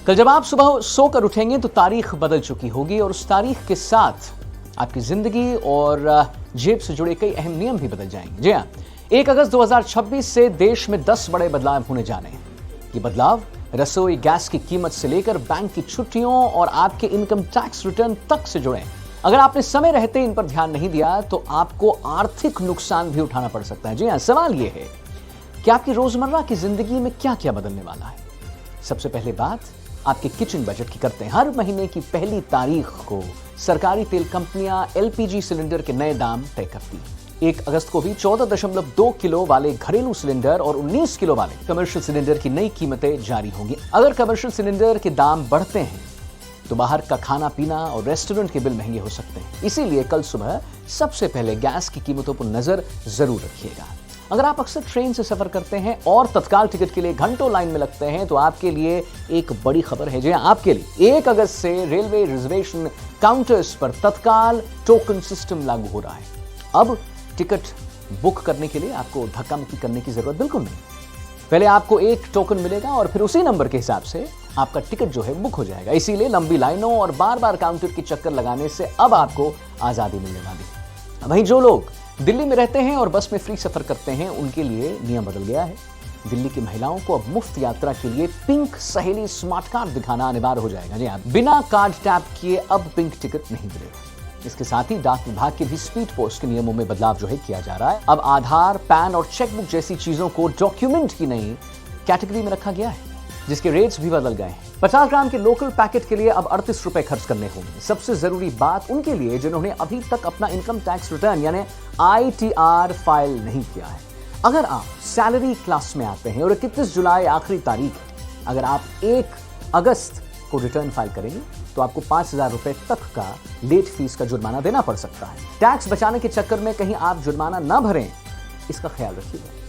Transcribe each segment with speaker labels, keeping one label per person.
Speaker 1: कल जब आप सुबह सोकर उठेंगे तो तारीख बदल चुकी होगी और उस तारीख के साथ आपकी जिंदगी और जेब से जुड़े कई अहम नियम भी बदल जाएंगे। जी हाँ, 1 अगस्त 2026 से देश में 10 बड़े बदलाव होने जाने हैं। ये बदलाव रसोई गैस की कीमत से लेकर बैंक की छुट्टियों और आपके इनकम टैक्स रिटर्न तक से जुड़े हैं। अगर आपने समय रहते इन पर ध्यान नहीं दिया तो आपको आर्थिक नुकसान भी उठाना पड़ सकता है। जी हाँ, सवाल यह है कि आपकी रोजमर्रा की जिंदगी में क्या क्या बदलने वाला है। सबसे पहले बात आपके किचन बजट की करते हैं। हर महीने की पहली तारीख को सरकारी तेल कंपनियां एलपीजी सिलेंडर के नए दाम तय करती हैं। 1 अगस्त को भी 14.2 किलो वाले घरेलू सिलेंडर और 19 किलो वाले कमर्शियल सिलेंडर की नई कीमतें जारी होंगी। अगर कमर्शियल सिलेंडर के दाम बढ़ते हैं तो बाहर का खाना पीना और रेस्टोरेंट के बिल महंगे हो सकते हैं। इसीलिए कल सुबह सबसे पहले गैस की कीमतों पर नजर जरूर रखिएगा। अगर आप अक्सर ट्रेन से सफर करते हैं और तत्काल टिकट के लिए घंटों लाइन में लगते हैं तो आपके लिए एक बड़ी खबर है। जी हां, आपके लिए 1 अगस्त से रेलवे रिजर्वेशन काउंटर्स पर तत्काल टोकन सिस्टम लागू हो रहा है। अब टिकट बुक करने के लिए आपको धक्का मुक्की करने की जरूरत बिल्कुल नहीं। पहले आपको एक टोकन मिलेगा और फिर उसी नंबर के हिसाब से आपका टिकट जो है बुक हो जाएगा। इसीलिए लंबी लाइनों और बार बार काउंटर के चक्कर लगाने से अब आपको आजादी मिलने वाली है। वहीं जो लोग दिल्ली में रहते हैं और बस में फ्री सफर करते हैं उनके लिए नियम बदल गया है। दिल्ली की महिलाओं को अब मुफ्त यात्रा के लिए पिंक सहेली स्मार्ट कार्ड दिखाना अनिवार्य हो जाएगा। जी हाँ, बिना कार्ड टैप किए अब पिंक टिकट नहीं मिलेगा। इसके साथ ही डाक विभाग के भी स्पीड पोस्ट के नियमों में बदलाव जो है किया जा रहा है। अब आधार, पैन और चेकबुक जैसी चीजों को डॉक्यूमेंट की नई कैटेगरी में रखा गया है, जिसके रेट्स भी बदल गए हैं। 50 ग्राम के लोकल पैकेट के लिए अब 38 रुपए खर्च करने होंगे। सबसे जरूरी बात उनके लिए जिन्होंने अभी तक अपना इनकम टैक्स रिटर्न यानी ITR फाइल नहीं किया है। अगर आप सैलरी क्लास में आते हैं और 31 जुलाई आखिरी तारीख है, अगर आप 1 अगस्त को रिटर्न फाइल करेंगे तो आपको 5,000 रुपए तक का लेट फीस का जुर्माना देना पड़ सकता है। टैक्स बचाने के चक्कर में कहीं आप जुर्माना न भरें, इसका ख्याल रखिएगा।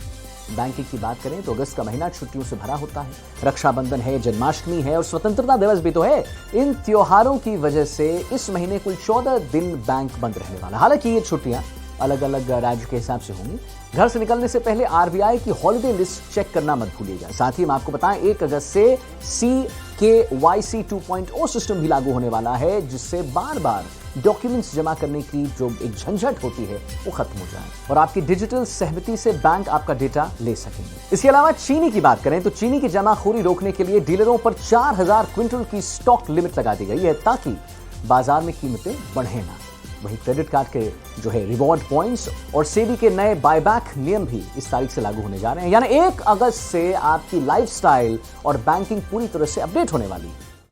Speaker 1: बैंकिंग की बात करें तो अगस्त का महीना छुट्टियों से भरा होता है। रक्षाबंधन है, जन्माष्टमी है और स्वतंत्रता दिवस भी तो है। इन त्योहारों की वजह से इस महीने कुल 14 दिन बैंक बंद रहने वाला। हालांकि ये छुट्टियां अलग अलग राज्य के हिसाब से होंगी। घर से निकलने से पहले RBI की हॉलिडे लिस्ट चेक करना मत भूलिएगा। साथ ही हम आपको बताएं 1 अगस्त से CKYC 2.0 सिस्टम भी लागू होने वाला है, जिससे बार बार डॉक्यूमेंट्स जमा करने की जो एक झंझट होती है वो खत्म हो जाए और आपकी डिजिटल सहमति से बैंक आपका डेटा ले सकेंगे। इसके अलावा चीनी की बात करें तो चीनी की जमाखोरी रोकने के लिए डीलरों पर 4,000 क्विंटल की स्टॉक लिमिट लगा दी गई है, ताकि बाजार में कीमतें बढ़े ना। वहीं क्रेडिट कार्ड के जो है रिवॉर्ड पॉइंट्स और सेबी के नए बायबैक नियम भी इस तारीख से लागू होने जा रहे हैं। यानी 1 अगस्त से आपकी लाइफस्टाइल और बैंकिंग पूरी तरह से अपडेट होने वाली है।